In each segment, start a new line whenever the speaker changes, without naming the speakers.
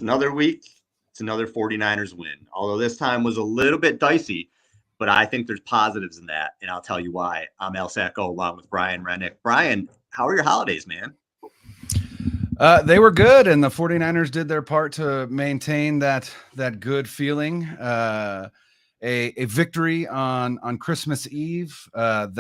another week. It's another 49ers win. Although this time was a little bit dicey, but I think there's positives in that, and I'll tell you why. I'm El Sacco along with Brian Rennick. Brian, how are your holidays, man?
They were good, and the 49ers did their part to maintain that good feeling. A victory on Christmas Eve. Shout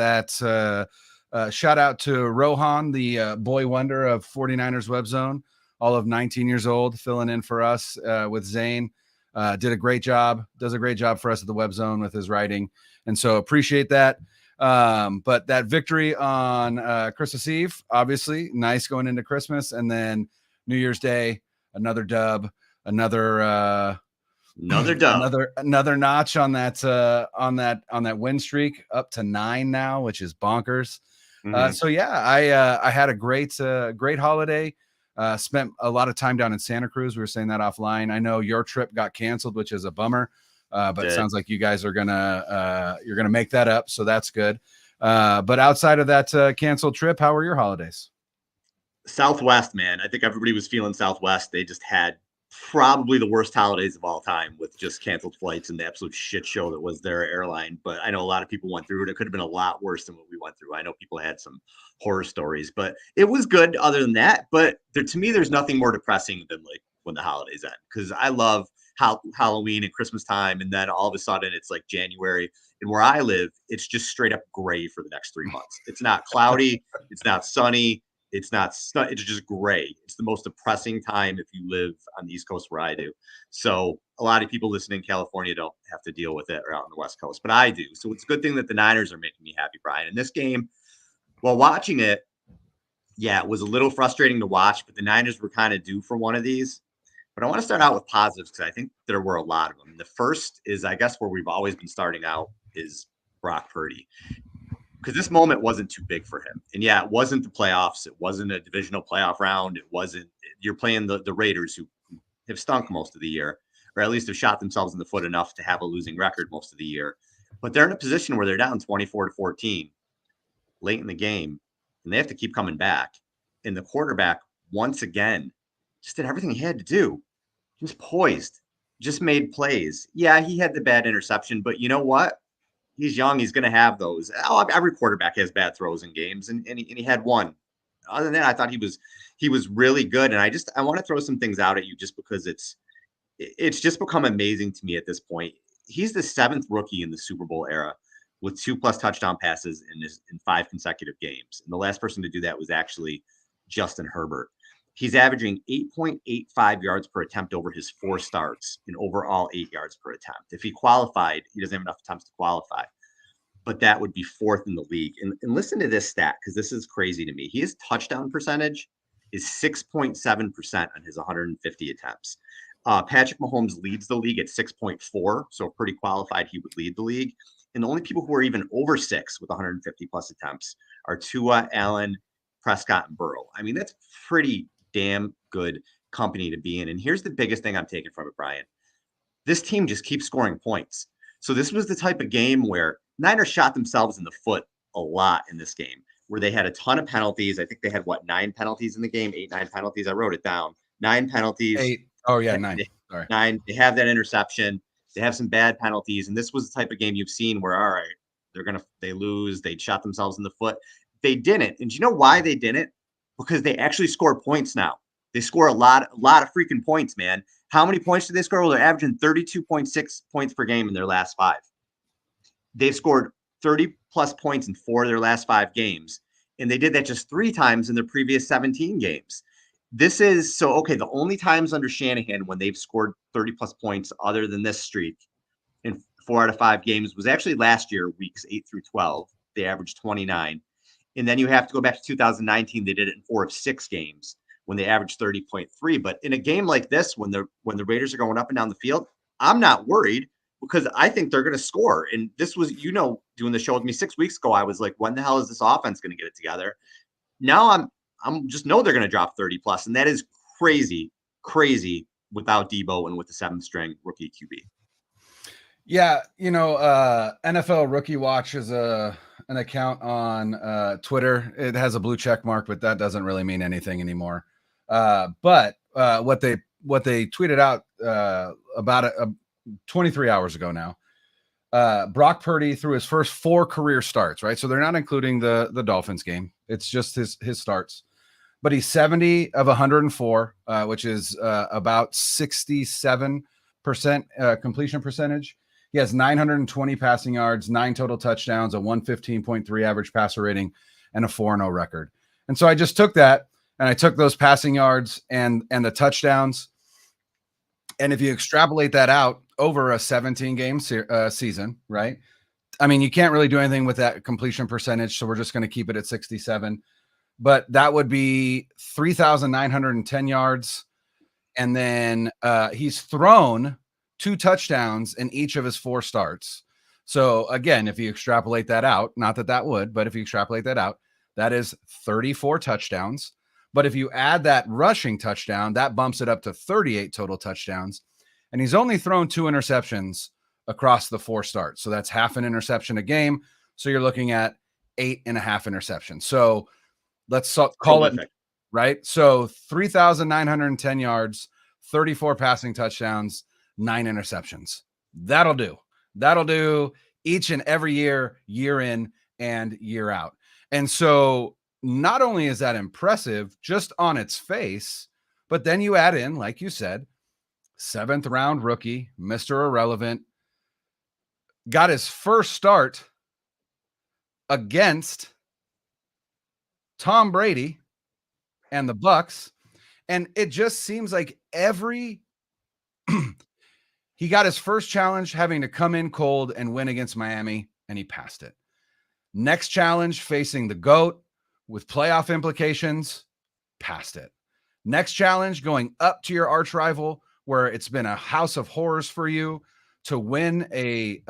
out to Rohan, the boy wonder of 49ers Web Zone, all of 19 years old, filling in for us with Zane. Did a great job, does a great job for us at the Web Zone with his writing. And so appreciate that. But that victory on Christmas Eve, obviously nice going into Christmas, and then New Year's Day, another dub, another notch on that win streak, up to 9 now, which is bonkers. So yeah, I had a great holiday. Spent a lot of time down in Santa Cruz. We were saying that offline. I know your trip got canceled, which is a bummer. But it sounds like you guys are you're gonna make that up, so that's good. But outside of that canceled trip, how were your holidays?
Southwest, man. I think everybody was feeling Southwest. They just had probably the worst holidays of all time with just canceled flights and the absolute shit show that was their airline. But I know a lot of people went through it. It could have been a lot worse than what we went through. I know people had some horror stories, but it was good other than that. But to me, there's nothing more depressing than like when the holidays end, because I love Halloween and Christmas time, and then all of a sudden it's like January, and where I live, it's just straight up gray for the next 3 months. It's not cloudy, it's not sunny, it's just gray. It's the most depressing time if you live on the East Coast where I do. So a lot of people listening in California don't have to deal with it, or out on the West Coast, but I do. So it's a good thing that the Niners are making me happy, Brian. In this game, while watching it, yeah, it was a little frustrating to watch, but the Niners were kind of due for one of these. But I want to start out with positives, because I think there were a lot of them. The first is, I guess, where we've always been starting out, is Brock Purdy. Because this moment wasn't too big for him. And yeah, it wasn't the playoffs. It wasn't a divisional playoff round. You're playing the Raiders, who have stunk most of the year, or at least have shot themselves in the foot enough to have a losing record most of the year. But they're in a position where they're down 24-14 late in the game, and they have to keep coming back. And the quarterback, once again, just did everything he had to do. He was poised, just made plays. Yeah, he had the bad interception, but you know what? He's young. He's going to have those. Every quarterback has bad throws in games, and he had one. Other than that, I thought he was really good. And I want to throw some things out at you, just because it's just become amazing to me at this point. He's the 7th rookie in the Super Bowl era with 2+ touchdown passes in 5 consecutive games. And the last person to do that was actually Justin Herbert. He's averaging 8.85 yards per attempt over his 4 starts, and overall 8 yards per attempt. If he qualified, he doesn't have enough attempts to qualify, but that would be 4th in the league. And listen to this stat, because this is crazy to me. His touchdown percentage is 6.7% on his 150 attempts. Patrick Mahomes leads the league at 6.4, so if Purdy qualified, he would lead the league. And the only people who are even over 6 with 150 plus attempts are Tua, Allen, Prescott, and Burrow. I mean, that's pretty damn good company to be in. And here's the biggest thing I'm taking from it, Brian. This team just keeps scoring points. So this was the type of game where Niners shot themselves in the foot a lot in this game, where they had a ton of penalties. I think they had 9 penalties in the game, 9 penalties. I wrote it down. 9 penalties.
8. Oh yeah, 9. Sorry.
9. They have that interception. They have some bad penalties. And this was the type of game you've seen where, all right, they lose. They shot themselves in the foot. They didn't. And do you know why they didn't? Because they actually score points now. They score a lot of freaking points, man. How many points did they score? Well, they're averaging 32.6 points per game in their last 5. They've scored 30+ points in 4 of their last 5 games. And they did that just 3 times in their previous 17 games. The only times under Shanahan when they've scored 30+ points other than this streak in 4 out of 5 games was actually last year, weeks 8 through 12. They averaged 29. And then you have to go back to 2019. They did it in 4 of 6 games when they averaged 30.3. But in a game like this, when the Raiders are going up and down the field, I'm not worried, because I think they're going to score. And this was, doing the show with me 6 weeks ago, I was like, when the hell is this offense going to get it together? Now I'm just know they're going to drop 30+, and that is crazy without Debo and with the 7th string rookie QB.
Yeah, NFL Rookie Watch is an account on Twitter. It has a blue check mark, but that doesn't really mean anything anymore. But what they tweeted out about 23 hours ago now. Brock Purdy threw his first 4 career starts, right? So they're not including the Dolphins game. It's just his starts. But he's 70 of 104, which is about 67% completion percentage. He has 920 passing yards, 9 total touchdowns, a 115.3 average passer rating, and a 4-0 record. And so I just took that, and I took those passing yards and the touchdowns. And if you extrapolate that out over a 17-game season, right? I mean, you can't really do anything with that completion percentage, so we're just going to keep it at 67. But that would be 3,910 yards. And then he's thrown 2 touchdowns in each of his 4 starts. So again, if you extrapolate that out, not that would, but if you extrapolate that out, that is 34 touchdowns. But if you add that rushing touchdown, that bumps it up to 38 total touchdowns. And he's only thrown 2 interceptions across the 4 starts. So that's half an interception a game. So you're looking at 8.5 interceptions. So let's call it, right? So 3,910 yards, 34 passing touchdowns, 9 interceptions. That'll do. That'll do each and every year, year in and year out. And so not only is that impressive just on its face, but then you add in, like you said, 7th round rookie, Mr. Irrelevant, got his first start against Tom Brady and the Bucks. And it just seems like he got his first challenge having to come in cold and win against Miami, and he passed it. Next challenge facing the GOAT with playoff implications, passed it. Next challenge going up to your arch rival where it's been a house of horrors for you to win a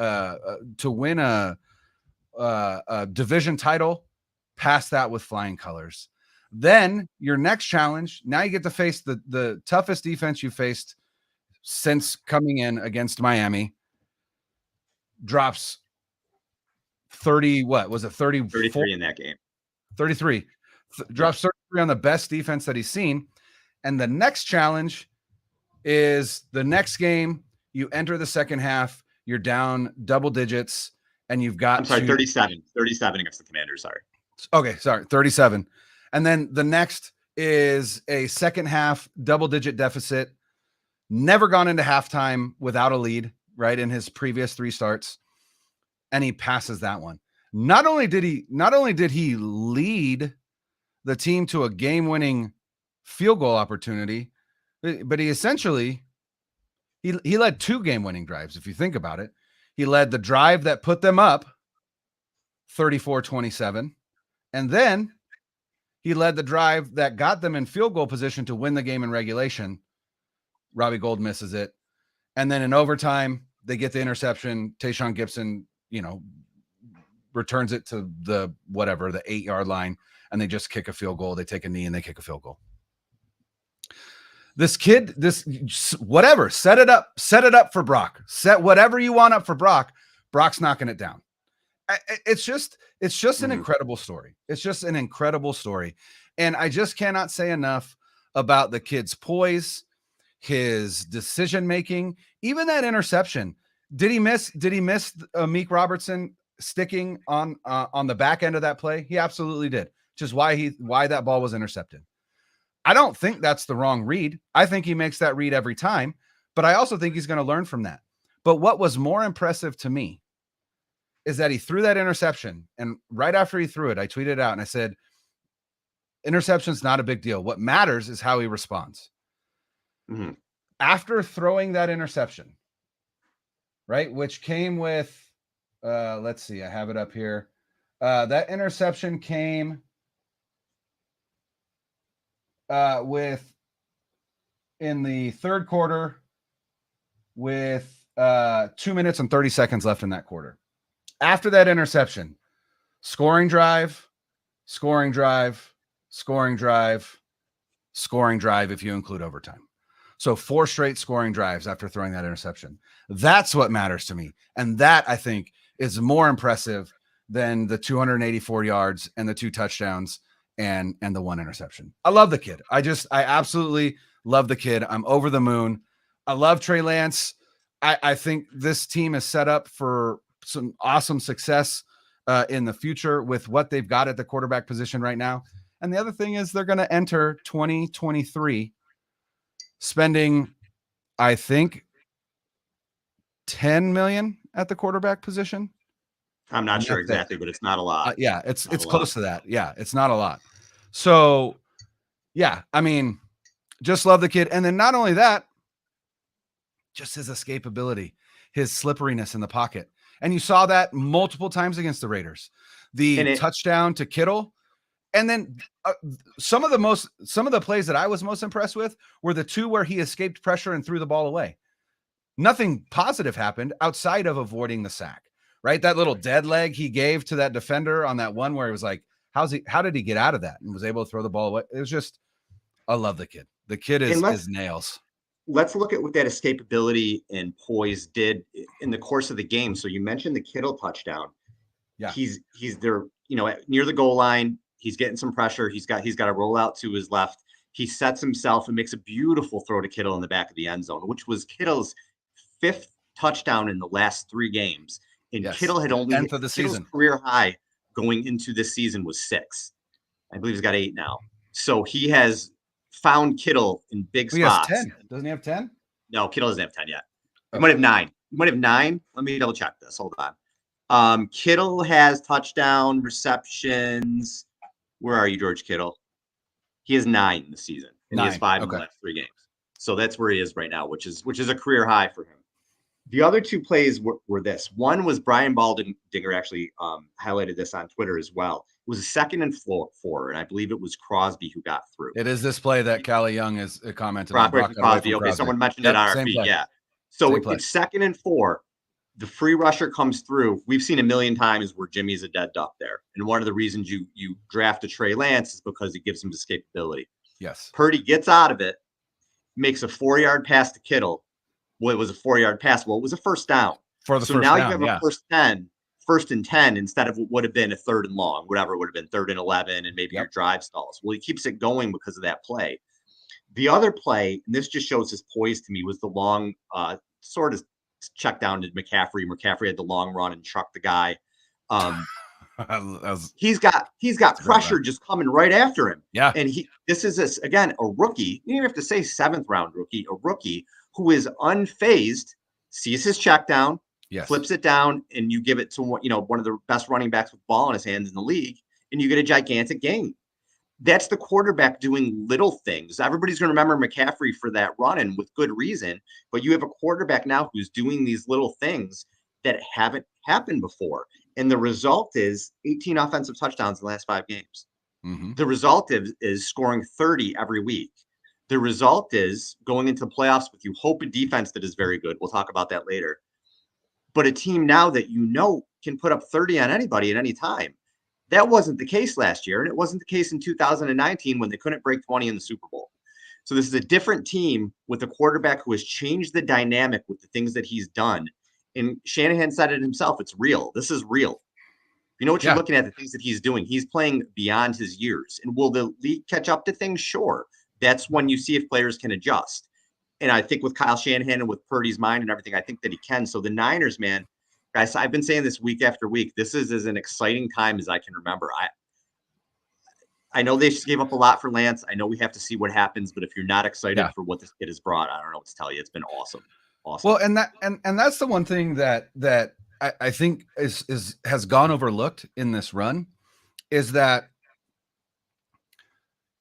division title, passed that with flying colors. Then your next challenge, now you get to face the toughest defense you faced since coming in against Miami, drops 30, what was it,
33 in that game.
33. Drops 33 on the best defense that he's seen. And the next challenge is the next game. You enter the second half, you're down double digits, and you've got
37 against the Commanders.
Okay, 37. And then the next is a second half double-digit deficit. Never gone into halftime without a lead, right, in his previous 3 starts. And he passes that one. Not only did he lead the team to a game-winning field goal opportunity, but he essentially he led 2 game-winning drives, if you think about it. He led the drive that put them up 34-27, and then he led the drive that got them in field goal position to win the game in regulation. Robbie Gould misses it. And then in overtime, they get the interception. Tayshaun Gibson, returns it to the 8-yard line, and they just kick a field goal. They take a knee and they kick a field goal. This kid, set it up for Brock. Set whatever you want up for Brock. Brock's knocking it down. It's just an incredible story. It's just an incredible story. And I just cannot say enough about the kid's poise, his decision-making, even that interception. Did he miss Meek Robertson sticking on the back end of that play? He absolutely did, which is why that ball was intercepted. I don't think that's the wrong read. I think he makes that read every time, but I also think he's going to learn from that. But what was more impressive to me is that he threw that interception, and right after he threw it, I tweeted out and I said, interception's not a big deal. What matters is how he responds. Mm-hmm. After throwing that interception, right, which came with, let's see, I have it up here. That interception came with in the third quarter with 2 minutes and 30 seconds left in that quarter. After that interception, scoring drive, if you include overtime. So 4 straight scoring drives after throwing that interception. That's what matters to me. And that, I think, is more impressive than the 284 yards and the 2 touchdowns and the 1 interception. I love the kid. I absolutely Love the kid. I'm over the moon. I love Trey Lance. I think this team is set up for some awesome success in the future with what they've got at the quarterback position right now. And the other thing is they're going to enter 2023 spending, I think, $10 million at the quarterback position.
I'm not sure exactly, but it's not a lot.
Yeah, it's close to that. Yeah, it's not a lot. So, yeah, I mean, just love the kid. And then not only that, just his escapability, his slipperiness in the pocket. And you saw that multiple times against the Raiders. The touchdown to Kittle. And then some of the plays that I was most impressed with were the two where he escaped pressure and threw the ball away. Nothing positive happened outside of avoiding the sack, right? That little dead leg he gave to that defender on that one where he was like, how did he get out of that and was able to throw the ball away? It was just, I love the kid. The kid is nails. Let's
look at what that escapability and poise did in the course of the game. So you mentioned the Kittle touchdown.
Yeah.
He's there, near the goal line. He's getting some pressure. He's got to roll out to his left. He sets himself and makes a beautiful throw to Kittle in the back of the end zone, which was Kittle's 5th touchdown in the last 3 games. And yes. Kittle had only hit the season career high going into this season was 6. I believe he's got 8 now. So he has found Kittle in big spots.
He has 10. Doesn't he have 10?
No, Kittle doesn't have 10 yet. He might have 9. He might have 9. Let me double check this. Hold on. Kittle has touchdown receptions. Where are you, George Kittle? He has 9 in the season. And he has 5 in the last 3 games. So that's where he is right now, which is a career high for him. The other 2 plays were this. One was Brian Baldinger actually highlighted this on Twitter as well. It was a 2nd and 4, and I believe it was Crosby who got through.
It is this play that Callie Young is commented on.
Crosby. Okay, someone mentioned it on our feed. Yeah. So it's 2nd and 4. The free rusher comes through. We've seen a million times where Jimmy's a dead duck there. And one of the reasons you draft a Trey Lance is because it gives him escapability.
Yes.
Purdy gets out of it, makes a 4-yard pass to Kittle. Well, it was a 4-yard pass. Well, it was a first down.
So now you have
a first and 10 instead of what would have been a 3rd and long, whatever it would have been 3rd and 11, and maybe your drive stalls. Well, he keeps it going because of that play. The other play, and this just shows his poise to me, was the long sort of check down to McCaffrey. McCaffrey had the long run and trucked the guy. He's got pressure just coming right after him.
Yeah.
And this is again a rookie. You don't even have to say 7th round rookie, a rookie who is unfazed, sees his check down, flips it down, and you give it to one of the best running backs with ball in his hands in the league, and you get a gigantic gain. That's the quarterback doing little things. Everybody's going to remember McCaffrey for that run, and with good reason. But you have a quarterback now who's doing these little things that haven't happened before. And the result is 18 offensive touchdowns in the last 5 games.
Mm-hmm.
The result is scoring 30 every week. The result is going into the playoffs with a defense that is very good. We'll talk about that later. But a team now that can put up 30 on anybody at any time. That wasn't the case last year, and it wasn't the case in 2019 when they couldn't break 20 in the Super Bowl. So this is a different team with a quarterback who has changed the dynamic with the things that he's done. And Shanahan said it himself. It's real. This is real. You know what you're looking at, the things that he's doing. He's playing beyond his years. And will the league catch up to things? Sure. That's when you see if players can adjust. And I think with Kyle Shanahan and with Purdy's mind and everything, I think that he can. So the Niners, man, guys, I've been saying this week after week. This is as an exciting time as I can remember. I know they just gave up a lot for Lance. I know we have to see what happens, but if you're not excited for what this kid has brought, I don't know what to tell you. It's been awesome. Awesome.
Well, and that's the one thing that I think has gone overlooked in this run is that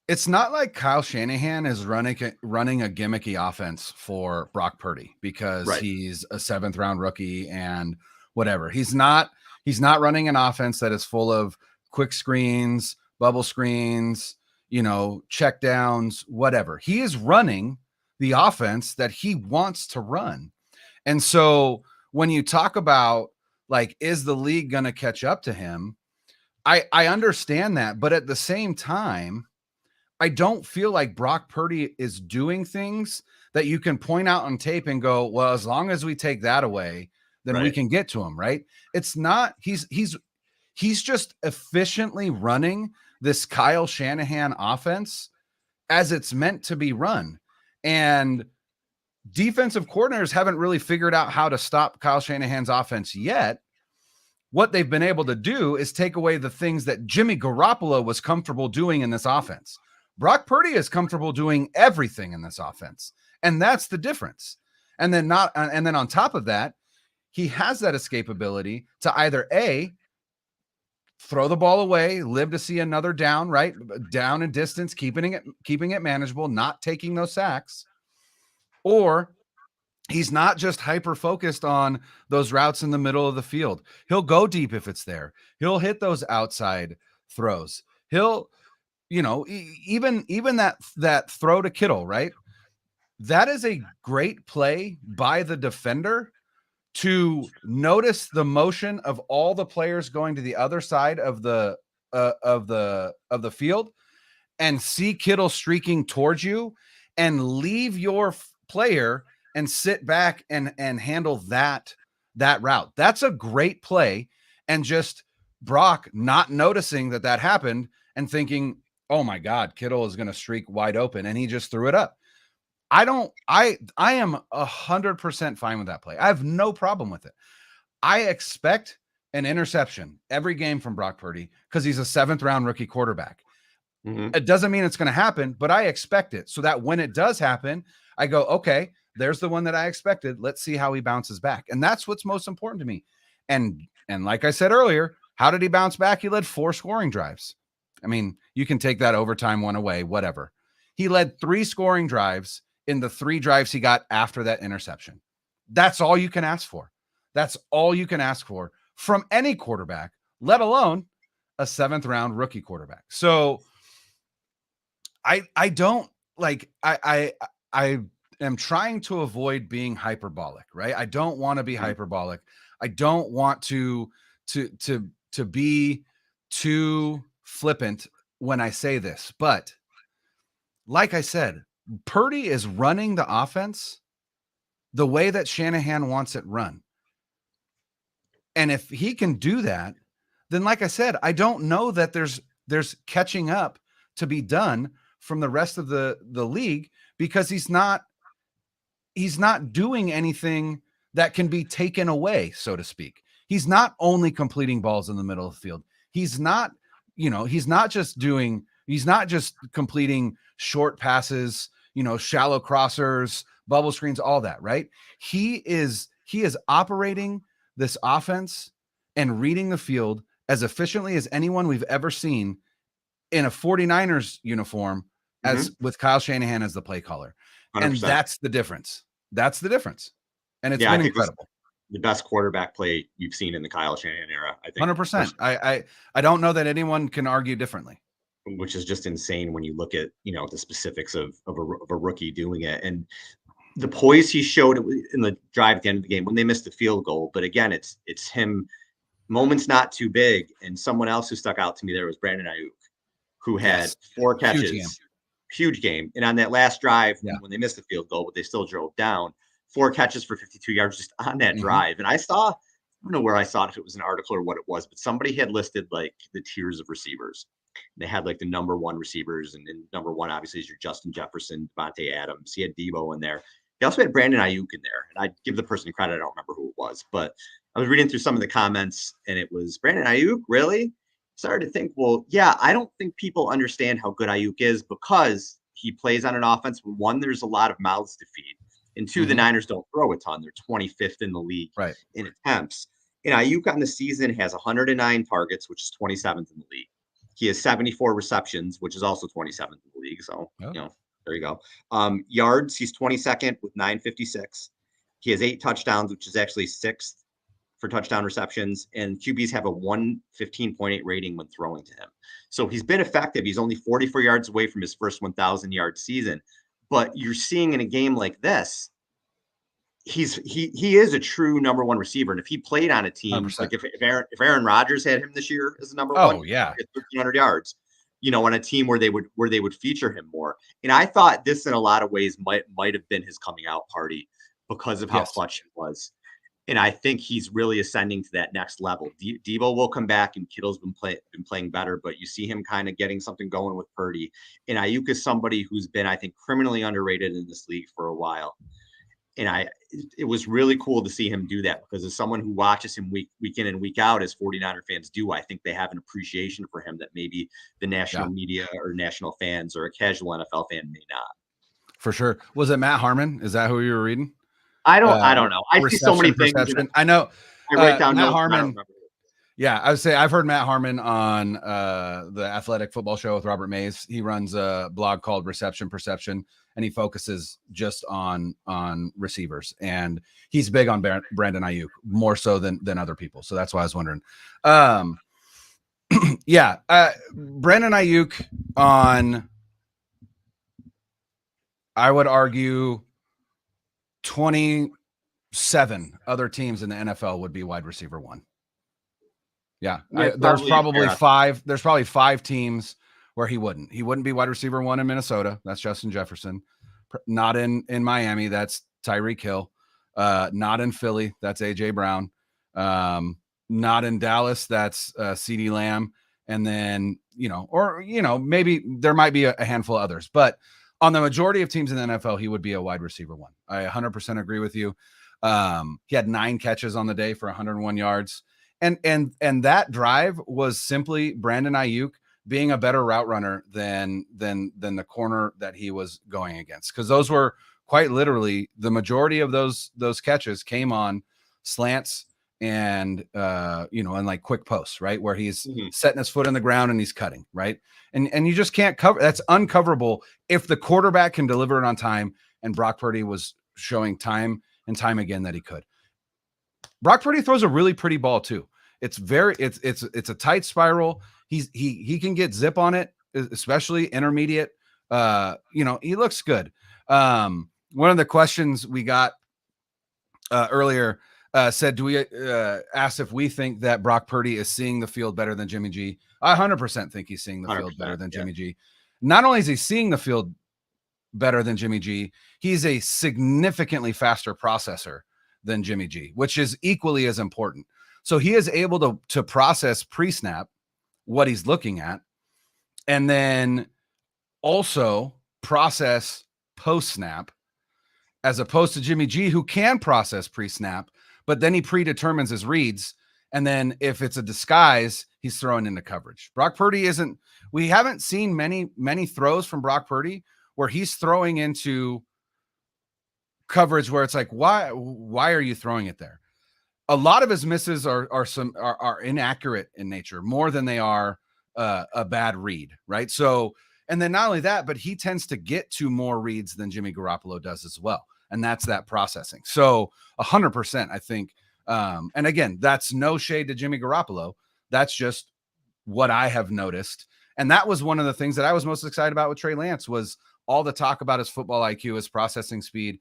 it's not like Kyle Shanahan is running a gimmicky offense for Brock Purdy because he's a 7th round rookie and whatever. He's not running an offense that is full of quick screens, bubble screens, check downs, whatever. He is running the offense that he wants to run. And so when you talk about is the league going to catch up to him? I understand that, but at the same time, I don't feel like Brock Purdy is doing things that you can point out on tape and go, well, as long as we take that away, then we can get to him, right? It's not, he's just efficiently running this Kyle Shanahan offense as it's meant to be run. And defensive coordinators haven't really figured out how to stop Kyle Shanahan's offense yet. What they've been able to do is take away the things that Jimmy Garoppolo was comfortable doing in this offense. Brock Purdy is comfortable doing everything in this offense. And that's the difference. And then on top of that, he has that escapability to either A, throw the ball away, live to see another down, right? Down in distance, keeping it manageable, not taking those sacks. Or he's not just hyper focused on those routes in the middle of the field. He'll go deep if it's there. He'll hit those outside throws. He'll, even that throw to Kittle, right? That is a great play by the defender to notice the motion of all the players going to the other side of the field and see Kittle streaking towards you and leave your player and sit back and handle that route. That's a great play. And just Brock not noticing that happened and thinking, oh my God, Kittle is going to streak wide open. And he just threw it up. I am 100% fine with that play. I have no problem with it. I expect an interception every game from Brock Purdy because he's a 7th round rookie quarterback. Mm-hmm. It doesn't mean it's going to happen, but I expect it so that when it does happen, I go, okay, there's the one that I expected. Let's see how he bounces back. And that's what's most important to me. And like I said earlier, how did he bounce back? He led 4 scoring drives. I mean, you can take that overtime one away, whatever. He led 3 scoring drives in the 3 drives he got after that interception. That's all you can ask for. That's all you can ask for from any quarterback, let alone a 7th round rookie quarterback. So I am trying to avoid being hyperbolic, right? I don't want to be hyperbolic. I don't want to be too flippant when I say this, but like I said, Purdy is running the offense the way that Shanahan wants it run. And if he can do that, then like I said, I don't know that there's catching up to be done from the rest of the league because he's not doing anything that can be taken away, so to speak. He's not only completing balls in the middle of the field. He's not just completing short passes, shallow crossers, bubble screens, all that, right? He is operating this offense and reading the field as efficiently as anyone we've ever seen in a 49ers uniform as with Kyle Shanahan as the play caller. 100%. And that's the difference. That's the difference. And it's been incredible.
The best quarterback play you've seen in the Kyle Shanahan era, I think.
100%. I don't know that anyone can argue differently.
Which is just insane when you look at, the specifics of a rookie doing it. And the poise he showed in the drive at the end of the game when they missed the field goal. But again, it's him, moments not too big. And someone else who stuck out to me there was Brandon Aiyuk, who had 4 catches. Huge game. And on that last drive, when they missed the field goal, but they still drove down, 4 catches for 52 yards just on that drive. And I don't know where I saw it, if it was an article or what it was, but somebody had listed like the tiers of receivers. They had like the number 1 receivers, and number 1 obviously is your Justin Jefferson, Devontae Adams. He had Debo in there. He also had Brandon Aiyuk in there, and I give the person credit. I don't remember who it was, but I was reading through some of the comments, and it was Brandon Aiyuk. Really? Started to think, well, yeah, I don't think people understand how good Aiyuk is because he plays on an offense where 1, there's a lot of mouths to feed, and 2, the Niners don't throw a ton. They're 25th in the league in attempts. And Aiyuk on the season has 109 targets, which is 27th in the league. He has 74 receptions, which is also 27th in the league. So, there you go. Yards, he's 22nd with 956. He has 8 touchdowns, which is actually 6th for touchdown receptions. And QBs have a 115.8 rating when throwing to him. So he's been effective. He's only 44 yards away from his first 1,000-yard season. But you're seeing in a game like this, he is a true number 1 receiver. And if he played on a team, 100%. Like if Aaron Rodgers had him this year as the number 1, 1,300 yards, on a team where they would feature him more. And I thought this in a lot of ways might have been his coming out party because of how clutch he was. And I think he's really ascending to that next level. Debo will come back, and Kittle's been playing better, but you see him kind of getting something going with Purdy. And Aiyuk is somebody who's been, I think, criminally underrated in this league for a while. And it was really cool to see him do that, because as someone who watches him week in and week out, as 49er fans do, I think they have an appreciation for him that maybe the national media or national fans or a casual NFL fan may not.
For sure. Was it Matt Harmon? Is that who you were reading?
I don't know. I see so many things.
I know.
I write down
Matt
notes,
Harmon. Yeah, I would say I've heard Matt Harmon on the Athletic Football Show with Robert Mays. He runs a blog called Reception Perception, and he focuses just on receivers. And he's big on Brandon Aiyuk, more so than other people. So that's why I was wondering. Yeah, Brandon Aiyuk on, I would argue, 27 other teams in the NFL would be wide receiver one. Yeah, there's probably five. There's probably 5 teams where he wouldn't. He wouldn't be wide receiver one in Minnesota. That's Justin Jefferson. Not in Miami. That's Tyreek Hill. Not in Philly. That's AJ Brown. Not in Dallas. That's CeeDee Lamb. And then maybe there might be a handful of others, but on the majority of teams in the NFL, he would be a wide receiver one. I 100% agree with you. He had 9 catches on the day for 101 yards. And that drive was simply Brandon Aiyuk being a better route runner than the corner that he was going against. Because those were quite literally the majority of those catches came on slants and and like quick posts, right? Where he's setting his foot in the ground and he's cutting, right? And you just can't cover. That's uncoverable if the quarterback can deliver it on time. And Brock Purdy was showing time and time again that he could. Brock Purdy throws a really pretty ball too. It's a tight spiral. He can get zip on it, especially intermediate. He looks good. One of the questions we got earlier said, do we ask if we think that Brock Purdy is seeing the field better than Jimmy G? I 100% think he's seeing the field better than Jimmy G. Not only is he seeing the field better than Jimmy G, he's a significantly faster processor than Jimmy G, which is equally as important. So he is able to process pre-snap what he's looking at, and then also process post-snap, as opposed to Jimmy G, who can process pre-snap, but then he predetermines his reads. And then if it's a disguise, he's throwing into coverage. Brock Purdy isn't, we haven't seen many throws from Brock Purdy where he's throwing into coverage where it's like, why are you throwing it there? A lot of his misses are inaccurate in nature, more than they are a bad read, right? So, and then not only that, but he tends to get to more reads than Jimmy Garoppolo does as well. And that's that processing. So 100%, I think. And again, that's no shade to Jimmy Garoppolo. That's just what I have noticed. And that was one of the things that I was most excited about with Trey Lance, was all the talk about his football IQ, his processing speed.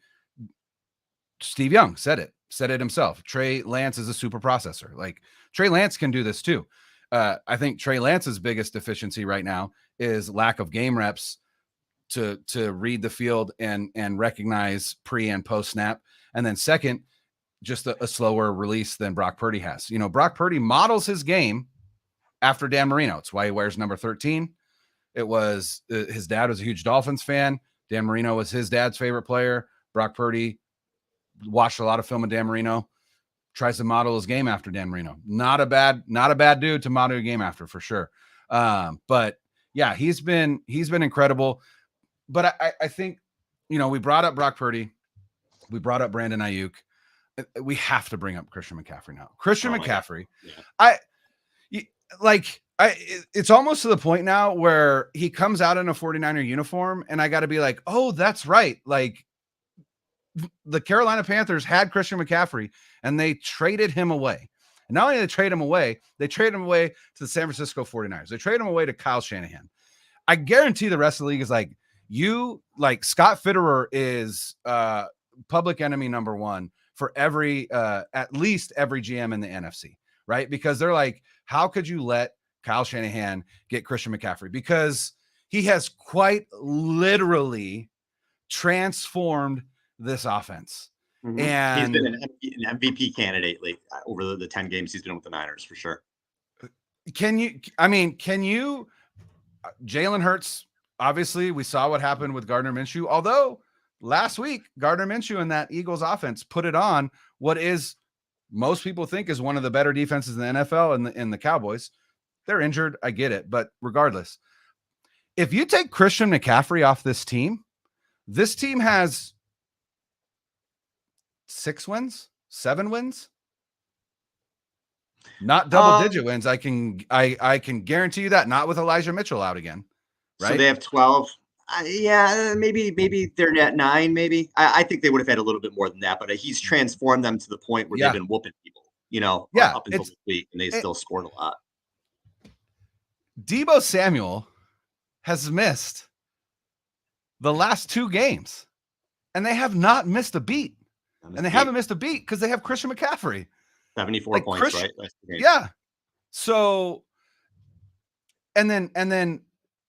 Steve Young said it himself. Trey Lance is a super processor. Like, Trey Lance can do this too. I think Trey Lance's biggest deficiency right now is lack of game reps to read the field and recognize pre and post snap. And then second, just a slower release than Brock Purdy has. Brock Purdy models his game after Dan Marino. It's why he wears number 13. It was his dad was a huge Dolphins fan. Dan Marino was his dad's favorite player. Brock Purdy watched a lot of film of Dan Marino, tries to model his game after Dan Marino. Not a bad dude to model your game after, for sure. But yeah, he's been incredible. But I think, we brought up Brock Purdy. We brought up Brandon Aiyuk. We have to bring up Christian McCaffrey now. Christian McCaffrey. Yeah. It's almost to the point now where he comes out in a 49er uniform and I got to be like, oh, that's right. Like, the Carolina Panthers had Christian McCaffrey and they traded him away. And not only did they trade him away to the San Francisco 49ers. They traded him away to Kyle Shanahan. I guarantee the rest of the league is like, Scott Fitterer is public enemy number one for at least every GM in the NFC, right? Because they're like, how could you let Kyle Shanahan get Christian McCaffrey? Because he has quite literally transformed this offense.
He's
And
been an MVP candidate over the 10 games he's been with the Niners for sure.
Jalen Hurts, obviously, we saw what happened with Gardner Minshew. Although last week, Gardner Minshew and that Eagles offense put it on what is most people think is one of the better defenses in the NFL and in the Cowboys. They're injured. I get it. But regardless, if you take Christian McCaffrey off this team has 6 wins, 7 wins. Not double-digit wins. I can guarantee you that. Not with Elijah Mitchell out again. Right?
So they have 12. Yeah, maybe they're at 9. Maybe I think they would have had a little bit more than that. But he's transformed them to the point where they've been whooping people. Up until this week, and they still scored a lot.
Deebo Samuel has missed the last 2 games, and they have not missed a beat. And they haven't missed a beat because they have Christian McCaffrey.
74 points, right?
Yeah. So, and then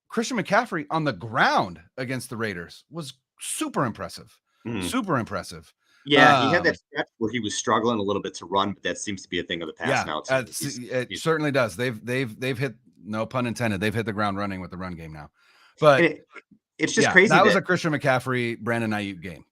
Christian McCaffrey on the ground against the Raiders was super impressive. Super impressive.
Yeah, he had that stretch where he was struggling a little bit to run, but that seems to be a thing of the past now.
It certainly does. They've hit, no pun intended, they've hit the ground running with the run game now. But
it's just crazy.
That was a Christian McCaffrey, Brandon Aiyuk game.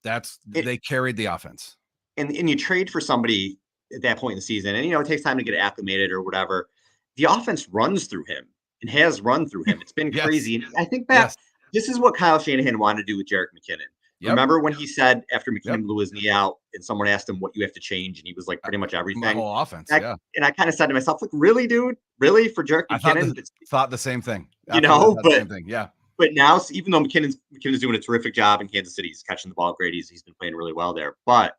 They carried the offense.
And you trade for somebody at that point in the season, and it takes time to get acclimated or whatever. The offense runs through him and has run through him. It's been crazy. And I think this is what Kyle Shanahan wanted to do with Jerick McKinnon. Yep. Remember when he said after McKinnon blew his knee out and someone asked him what you have to change, and he was like pretty much everything.
The whole offense,
and I kind of said to myself, like, really, dude? Really? For Jerick McKinnon?
I thought the same thing.
But now, even though McKinnon's doing a terrific job in Kansas City, he's catching the ball great. He's been playing really well there. But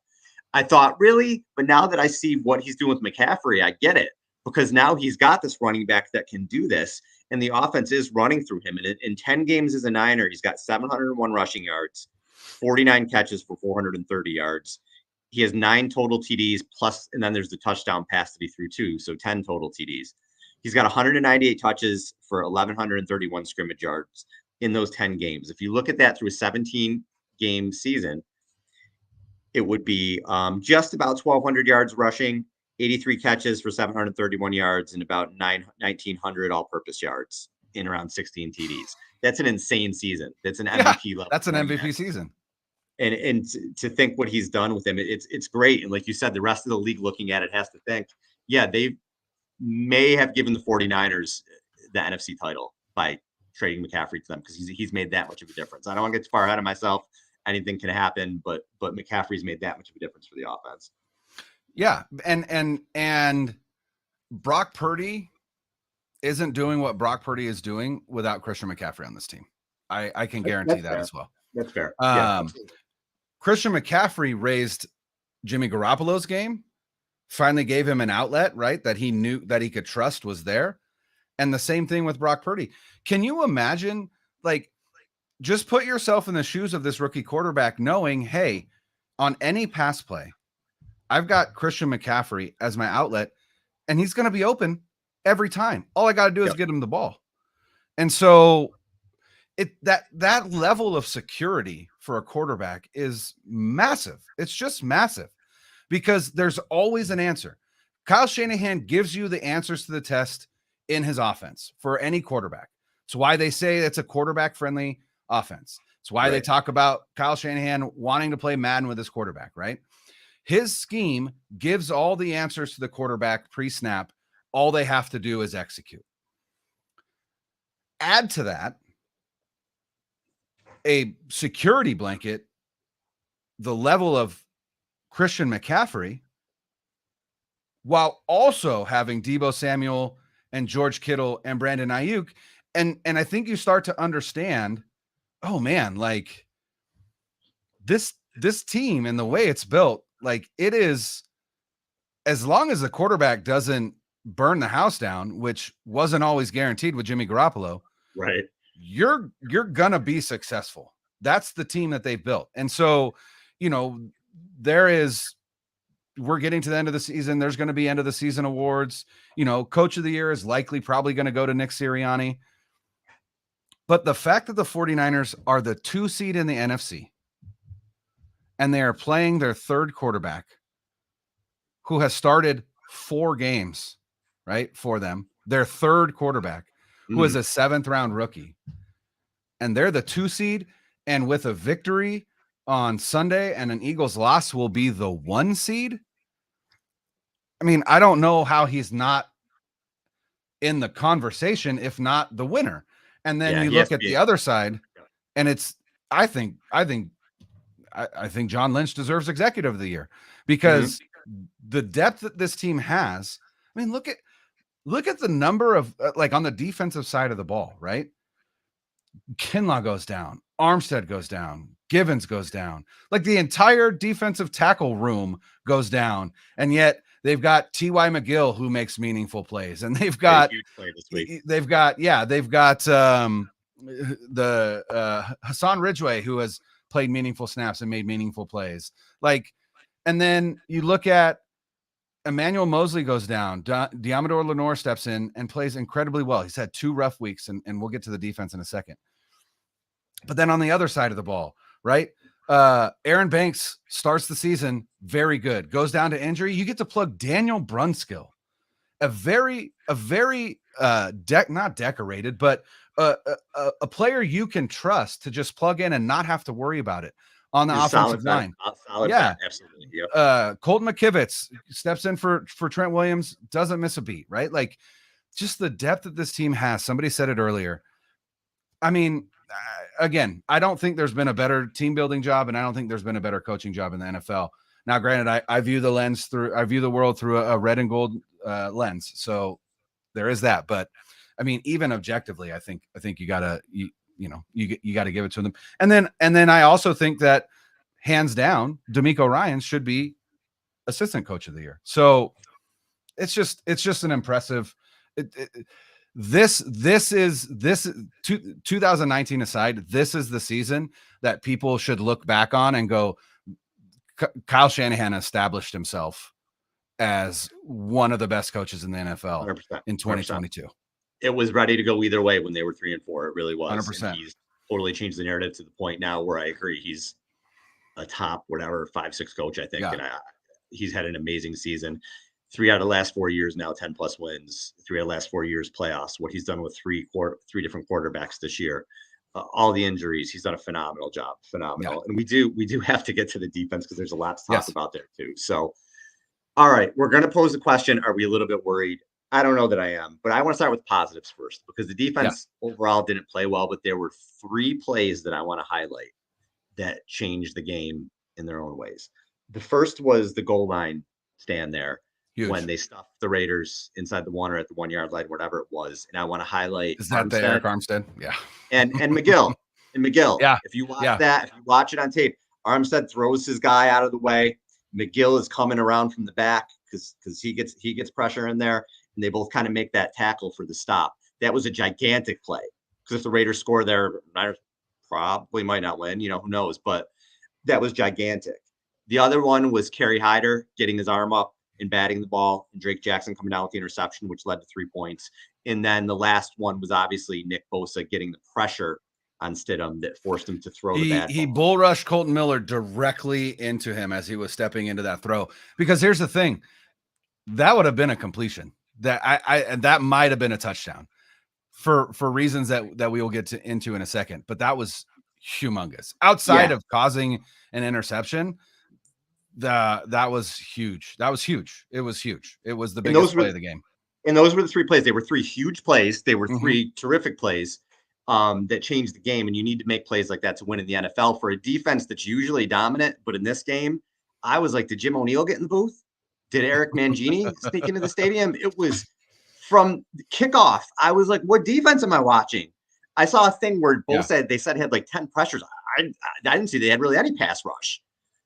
I thought, really? But now that I see what he's doing with McCaffrey, I get it. Because now he's got this running back that can do this, and the offense is running through him. And in 10 games as a Niner, he's got 701 rushing yards, 49 catches for 430 yards. He has 9 total TDs plus, and then there's the touchdown pass that he threw too, so 10 total TDs. He's got 198 touches for 1,131 scrimmage yards in those 10 games. If you look at that through a 17-game season, it would be just about 1,200 yards rushing, 83 catches for 731 yards, and about 1,900 all-purpose yards in around 16 TDs. That's an insane season. That's an MVP level.
That's an MVP season.
And to think what he's done with him, it's great. And like you said, the rest of the league looking at it has to think, they may have given the 49ers the NFC title by trading McCaffrey to them because he's made that much of a difference. I don't want to get too far ahead of myself. Anything can happen, but McCaffrey's made that much of a difference for the offense.
Yeah, and Brock Purdy isn't doing what Brock Purdy is doing without Christian McCaffrey on this team. I can guarantee that as well.
That's fair.
Christian McCaffrey raised Jimmy Garoppolo's game, finally gave him an outlet, right? That he knew that he could trust was there. And the same thing with Brock Purdy. Can you imagine, just put yourself in the shoes of this rookie quarterback, knowing, hey, on any pass play, I've got Christian McCaffrey as my outlet, and he's going to be open every time. All I got to do is get him the ball. And so that level of security for a quarterback is massive. It's just massive because there's always an answer. Kyle Shanahan gives you the answers to the test in his offense for any quarterback. It's why they say it's a quarterback-friendly offense. It's why they talk about Kyle Shanahan wanting to play Madden with his quarterback, right? His scheme gives all the answers to the quarterback pre-snap. All they have to do is execute. Add to that a security blanket, the level of Christian McCaffrey, while also having Deebo Samuel and George Kittle and Brandon Aiyuk. And I think you start to understand, oh man, this team and the way it's built, it is, as long as the quarterback doesn't burn the house down, which wasn't always guaranteed with Jimmy Garoppolo,
right?
You're going to be successful. That's the team that they've built. And so, we're getting to the end of the season. There's going to be end of the season awards. Coach of the year is probably going to go to Nick Sirianni. But the fact that the 49ers are the 2 seed in the NFC and they are playing their third quarterback who has started 4 games, right, for them, their third quarterback, who is a 7th-round rookie, and they're the 2 seed, and with a victory on Sunday and an Eagles loss will be the 1 seed. I mean, I don't know how he's not in the conversation, if not the winner. And then you look at the other side, and it's I think John Lynch deserves executive of the year because the depth that this team has. I mean, look at the number of like on the defensive side of the ball, right? Kinlaw goes down, Armstead goes down, Givens goes down, like the entire defensive tackle room goes down, and yet they've got T.Y. McGill who makes meaningful plays, and they've got the Hassan Ridgeway who has played meaningful snaps and made meaningful plays. Like, and then you look at Emmanuel Mosley goes down, Diamador Lenore steps in and plays incredibly well. He's had 2 rough weeks, and we'll get to the defense in a second. But then on the other side of the ball, right? Aaron Banks starts the season very good, goes down to injury. You get to plug Daniel Brunskill, a very not decorated, but a player you can trust to just plug in and not have to worry about it on the offensive line.
Yeah, absolutely. Yep.
Colton McKivitz steps in for Trent Williams, doesn't miss a beat, right? Like, just the depth that this team has. Somebody said it earlier. I mean, again, I don't think there's been a better team building job, and I don't think there's been a better coaching job in the NFL. Now, granted, I view the world through a red and gold lens, so there is that. But I mean, even objectively, I think you gotta you gotta give it to them. And then I also think that hands down, DeMeco Ryans should be assistant coach of the year. So it's just an impressive. This is 2019 aside, this is the season that people should look back on and go, Kyle Shanahan established himself as one of the best coaches in the NFL
100%,
in 2022.
100%. It was ready to go either way when they were 3-4. It really was.
100%.
He's totally changed the narrative to the point now where I agree he's a top 5-6 coach, I think. Yeah. And he's had an amazing season. 3 out of the last 4 years now, 10+ wins. 3 out of the last 4 years playoffs. What he's done with three different quarterbacks this year, all the injuries, he's done a phenomenal job. Phenomenal. Yeah. And we do have to get to the defense because there's a lot to talk about there too. So, all right, we're going to pose the question: are we a little bit worried? I don't know that I am, but I want to start with positives first because the defense overall didn't play well, but there were 3 plays that I want to highlight that changed the game in their own ways. The first was the goal line stand there. Huge. When they stuffed the Raiders inside the 1 or at the 1 yard line, whatever it was. And I want to highlight
is that the Eric Armstead? Yeah.
And McGill. Yeah. If you watch if you watch it on tape, Armstead throws his guy out of the way. McGill is coming around from the back because he gets pressure in there, and they both kind of make that tackle for the stop. That was a gigantic play. Because if the Raiders score there, Niners probably might not win, who knows, but that was gigantic. The other one was Kerry Hyder getting his arm up and batting the ball, and Drake Jackson coming down with the interception, which led to 3 points. And then the last one was obviously Nick Bosa getting the pressure on Stidham that forced him to throw the bad ball.
He bull rushed Colton Miller directly into him as he was stepping into that throw. Because here's the thing, that would have been a completion. That might have been a touchdown for reasons that we will get into in a second. But that was humongous. Outside of causing an interception, that was huge. That was huge. It was huge. It was the biggest play of the game.
And those were the 3 plays. They were 3 huge plays. They were 3 terrific plays that changed the game. And you need to make plays like that to win in the NFL for a defense that's usually dominant. But in this game, I was like, did Jim O'Neill get in the booth? Did Eric Mangini sneak into the stadium? It was from the kickoff. I was like, what defense am I watching? I saw a thing where both said they said had like 10 pressures. I didn't see they had really any pass rush.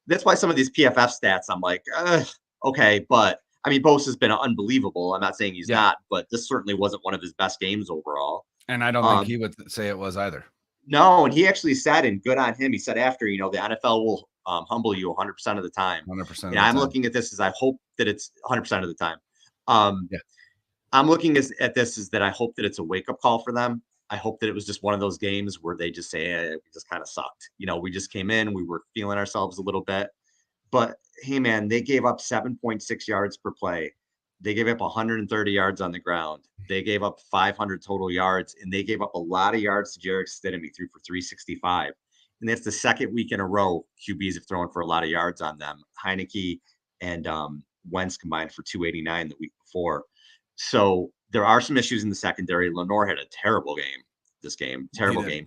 That's why some of these PFF stats, I'm like, okay. But I mean, Bosa's been unbelievable. I'm not saying he's not, but this certainly wasn't one of his best games overall.
And I don't think he would say it was either.
No, and he actually said, and good on him, he said after, the NFL will humble you 100% of the time.
100%.
And I'm looking at this as I hope that it's 100% of the time. I'm looking at this as that I hope that it's a wake-up call for them. I hope that it was just one of those games where they just say, we just kind of sucked. We just came in, we were feeling ourselves a little bit. But hey, man, they gave up 7.6 yards per play. They gave up 130 yards on the ground. They gave up 500 total yards, and they gave up a lot of yards to Jarek Stidham. He threw for 365. And that's the second week in a row QBs have thrown for a lot of yards on them. Heineke and Wentz combined for 289 the week before. So there are some issues in the secondary. Lenore had a terrible game this game. Terrible game.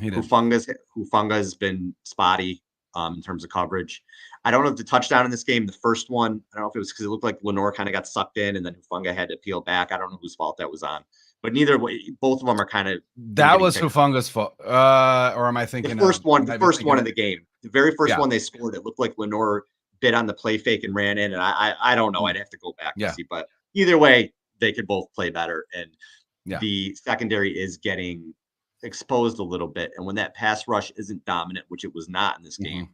Hufanga has been spotty in terms of coverage. I don't know if the touchdown in this game, the first one, I don't know if it was because it looked like Lenore kind of got sucked in and then Hufanga had to peel back. I don't know whose fault that was on. But neither way, both of them are kind of.
That was Hufanga's fault. Or am I thinking
the first one in the game? The very first one they scored, it looked like Lenore bit on the play fake and ran in. And I don't know. I'd have to go back to see. But either way, they could both play better. And the secondary is getting exposed a little bit. And when that pass rush isn't dominant, which it was not in this game,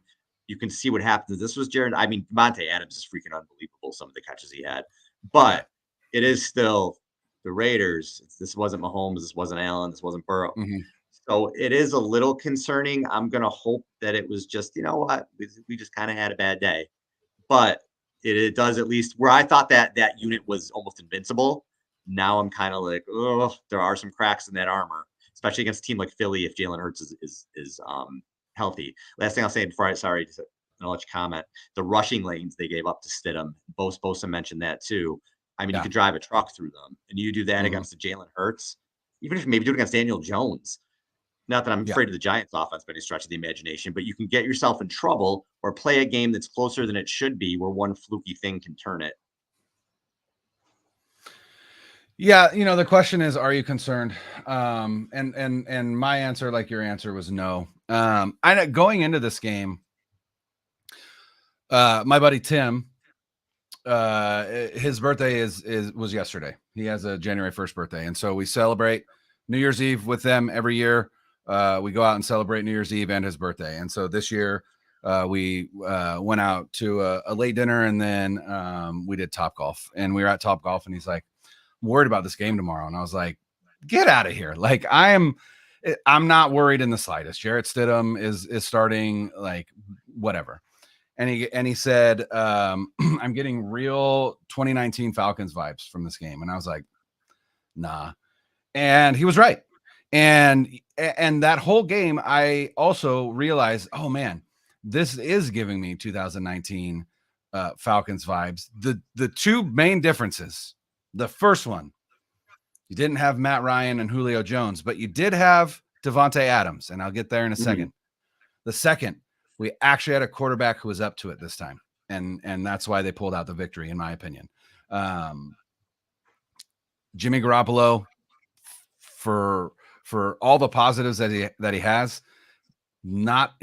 you can see what happens. This was Jared. I mean, Devontae Adams is freaking unbelievable, some of the catches he had. But it is still the Raiders. This wasn't Mahomes. This wasn't Allen. This wasn't Burrow. So it is a little concerning. I'm going to hope that it was just, what? We just kind of had a bad day. But it does at least, where I thought that unit was almost invincible, now I'm kind of like, oh, there are some cracks in that armor, especially against a team like Philly if Jalen Hurts is healthy. Last thing I'll say before I'll let you comment. The rushing lanes they gave up to Stidham, Bosa mentioned that too. I mean, you could drive a truck through them, and you do that against the Jalen Hurts, even if maybe do it against Daniel Jones. Not that I'm afraid of the Giants offense by any stretch of the imagination, but you can get yourself in trouble or play a game that's closer than it should be where one fluky thing can turn it.
Yeah, the question is, are you concerned? And my answer, like your answer, was no. Going into this game, my buddy Tim, his birthday was yesterday. He has a January 1st birthday, and so we celebrate New Year's Eve with them every year. We go out and celebrate New Year's Eve and his birthday. And so this year we went out to a late dinner, and then we did Topgolf, and we were at Topgolf, and he's like, I'm worried about this game tomorrow. And I was like, get out of here. Like, I'm not worried in the slightest. Jarrett Stidham is starting, like, whatever. And he said, I'm getting real 2019 Falcons vibes from this game. And I was like, nah. And he was right. And that whole game, I also realized, oh man, this is giving me 2019 Falcons vibes. The two main differences. The first one, you didn't have Matt Ryan and Julio Jones, but you did have Devontae Adams, and I'll get there in a second. The second, we actually had a quarterback who was up to it this time, and that's why they pulled out the victory, in my opinion. Jimmy Garoppolo, for all the positives that he has, not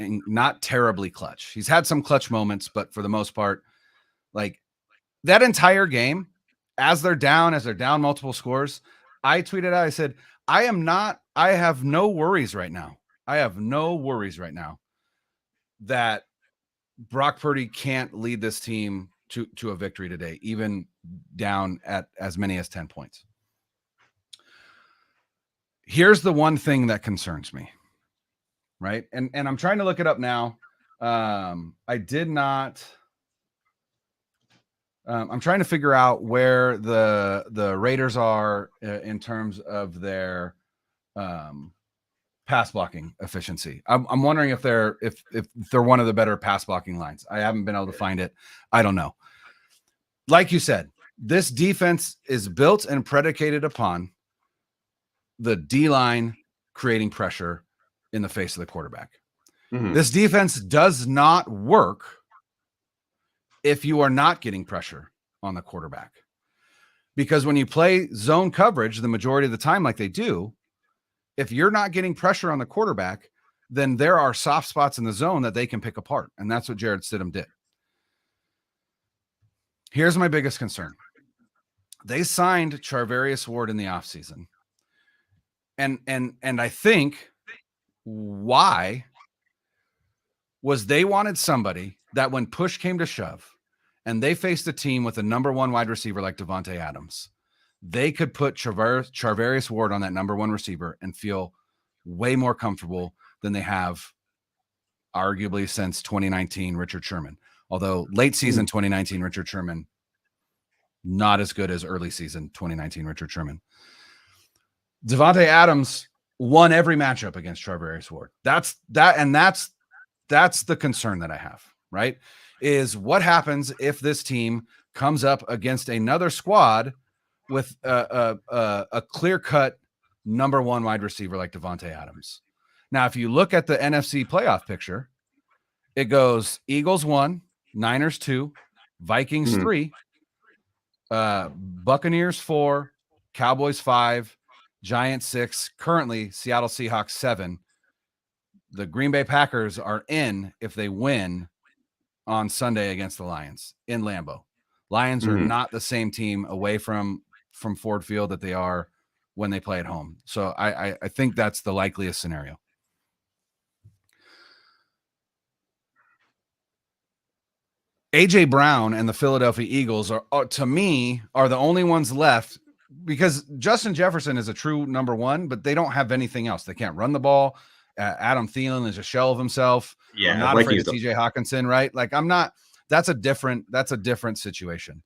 terribly clutch. He's had some clutch moments, but for the most part, like that entire game, as they're down multiple scores, I tweeted out, I said, I have no worries right now. That Brock Purdy can't lead this team to a victory today, even down at as many as 10 points. Here's the one thing that concerns me, right? And I'm trying to look it up now. I did not. I'm trying to figure out where the Raiders are in terms of their pass blocking efficiency. I'm wondering if they're one of the better pass blocking lines. I haven't been able to find it. I don't know. Like you said, this defense is built and predicated upon the D-line creating pressure in the face of the quarterback. This defense does not work if you are not getting pressure on the quarterback. Because when you play zone coverage the majority of the time like they do, if you're not getting pressure on the quarterback, then there are soft spots in the zone that they can pick apart. And that's what Jarrett Stidham did. Here's my biggest concern. They signed Charvarius Ward in the offseason. And I think why was they wanted somebody that when push came to shove and they faced a team with a number one wide receiver like Devontae Adams, they could put Charvarius Ward on that number one receiver and feel way more comfortable than they have arguably since 2019 Richard Sherman. Although late season 2019 Richard Sherman, not as good as early season 2019 Richard Sherman. Davante Adams won every matchup against Charvarius Ward. That's the concern that I have, right? Is what happens if this team comes up against another squad with a clear-cut number one wide receiver like Davante Adams. Now, if you look at the NFC playoff picture, it goes Eagles 1, Niners 2, Vikings 3, Buccaneers 4, Cowboys 5, Giants 6, currently Seattle Seahawks 7. The Green Bay Packers are in if they win on Sunday against the Lions in Lambeau. Lions are not the same team away from Ford Field that they are when they play at home. So I think that's the likeliest scenario. AJ Brown and the Philadelphia Eagles are to me are the only ones left, because Justin Jefferson is a true number one, but they don't have anything else. They can't run the ball. Adam Thielen is a shell of himself.
Yeah,
I'm not afraid of TJ Hawkinson, right? Like I'm not. That's a different situation.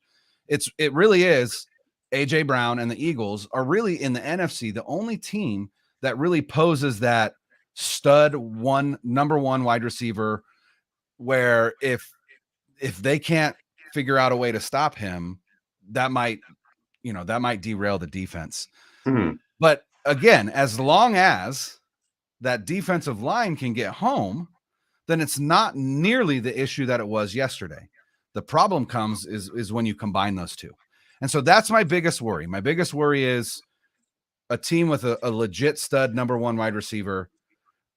It really is. AJ Brown and the Eagles are really in the NFC the only team that really poses that stud number one wide receiver, where if they can't figure out a way to stop him, that might derail the defense. But again, as long as that defensive line can get home, then it's not nearly the issue that it was yesterday. The problem comes is when you combine those two. And so that's my biggest worry. My biggest worry is a team with a legit stud number one wide receiver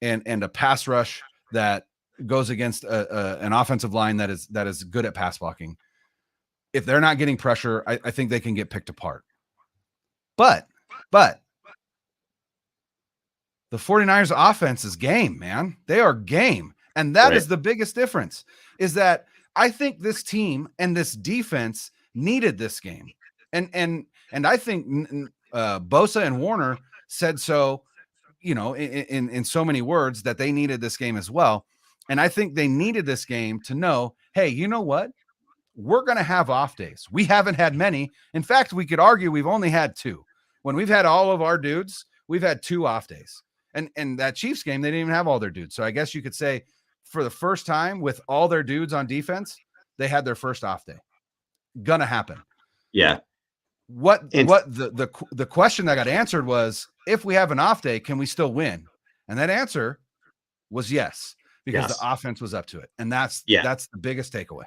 and a pass rush that goes against an offensive line that is good at pass blocking. If they're not getting pressure, I think they can get picked apart. But the 49ers offense is game, man. They are game. And that is the biggest difference, is that I think this team and this defense needed this game. And I think Bosa and Warner said so, in so many words, that they needed this game as well. And I think they needed this game to know, hey, you know what? We're going to have off days. We haven't had many. In fact, we could argue we've only had 2. When we've had all of our dudes, we've had 2 off days. And that Chiefs game, they didn't even have all their dudes. So I guess you could say for the first time with all their dudes on defense, they had their first off day. Gonna happen.
Yeah.
The question that got answered was, if we have an off day, can we still win? And that answer was yes, because the offense was up to it. And that's the biggest takeaway.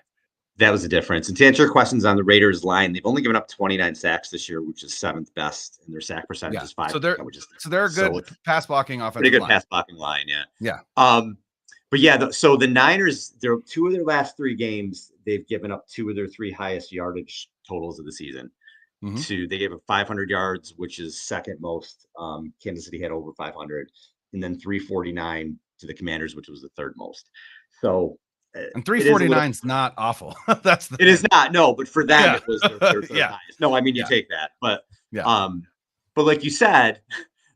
That was the difference. And to answer your questions on the Raiders line, they've only given up 29 sacks this year, which is 7th best, and their sack percentage is 5.
So they're a good pass blocking offensive
pretty good
line.
pass blocking line, yeah.
Yeah.
But yeah, so the Niners, 2 of their last 3 games, they've given up 2 of their 3 highest yardage totals of the season. They gave up 500 yards, which is second most. Kansas City had over 500, and then 349 to the Commanders, which was the third most. So.
And 349 is not awful.
It is not, no, but for them it was their highest. No, I mean you take that, but like you said,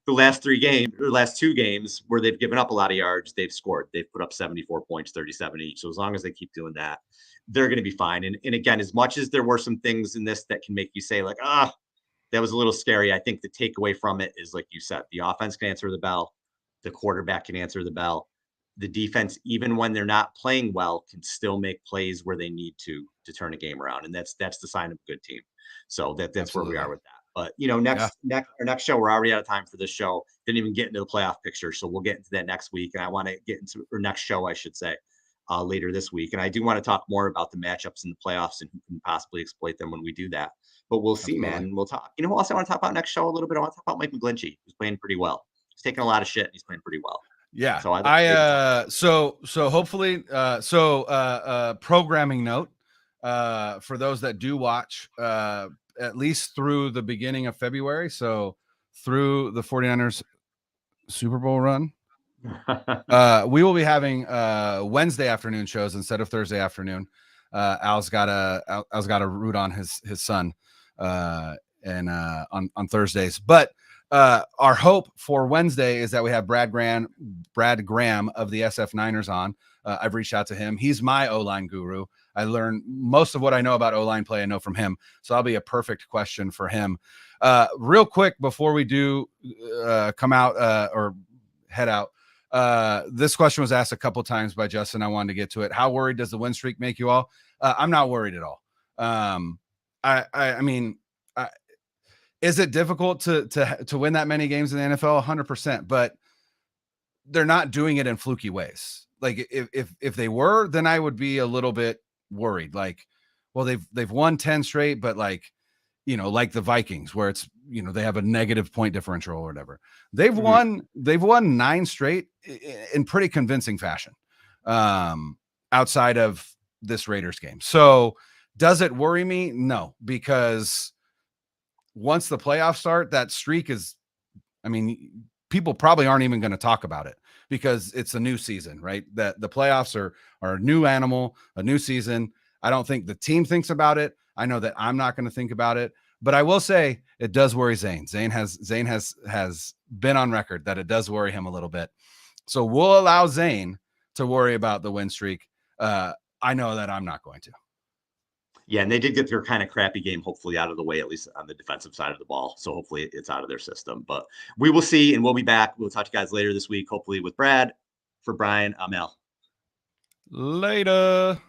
the last 2 games where they've given up a lot of yards, they've scored. They've put up 74 points, 37 each. So as long as they keep doing that, they're going to be fine. And again, as much as there were some things in this that can make you say like, that was a little scary, I think the takeaway from it is, like you said, the offense can answer the bell, the quarterback can answer the bell. The defense, even when they're not playing well, can still make plays where they need to turn a game around. And that's the sign of a good team. So that's
Absolutely.
where we are with that. But our next show, we're already out of time for this show. Didn't even get into the playoff picture. So we'll get into that next week. And I want to get into our next show, I should say, later this week. And I do want to talk more about the matchups in the playoffs and who can possibly exploit them when we do that. But we'll see, man. We'll talk. You know who else I want to talk about next show a little bit? I want to talk about Mike McGlinchey, who's playing pretty well. He's taking a lot of shit and he's playing pretty well.
Yeah.
So
so hopefully programming note for those that do watch at least through the beginning of February, so through the 49ers Super Bowl run, we will be having Wednesday afternoon shows instead of Thursday afternoon. Al's got to root on his son, and on Thursdays. But our hope for Wednesday is that we have Brad Graham of the SF Niners on. I've reached out to him. He's my O-line guru. I learned most of what I know about O-line play, I know from him. So I'll be a perfect question for him. Real quick, before we do come out or head out, this question was asked a couple times by Justin. I wanted to get to it. How worried does the win streak make you all? I'm not worried at all. I mean, is it difficult to win that many games in the NFL? 100%, but they're not doing it in fluky ways. Like if they were, then I would be a little bit worried. Like, well, they've won 10 straight, but like, like the Vikings, where it's, they have a negative point differential or whatever. They've won 9 straight in pretty convincing fashion, outside of this Raiders game. So does it worry me? No, because once the playoffs start, that streak is, people probably aren't even going to talk about it because it's a new season, right? That the playoffs are a new animal, a new season. I don't think the team thinks about it. I know that I'm not going to think about it, but I will say it does worry Zane. Zane has been on record that it does worry him a little bit. So we'll allow Zane to worry about the win streak. I know that I'm not going to.
Yeah, and they did get their kind of crappy game hopefully out of the way, at least on the defensive side of the ball. So hopefully it's out of their system. But we will see, and we'll be back. We'll talk to you guys later this week, hopefully with Brad. For Brian, I'm Al.
Later.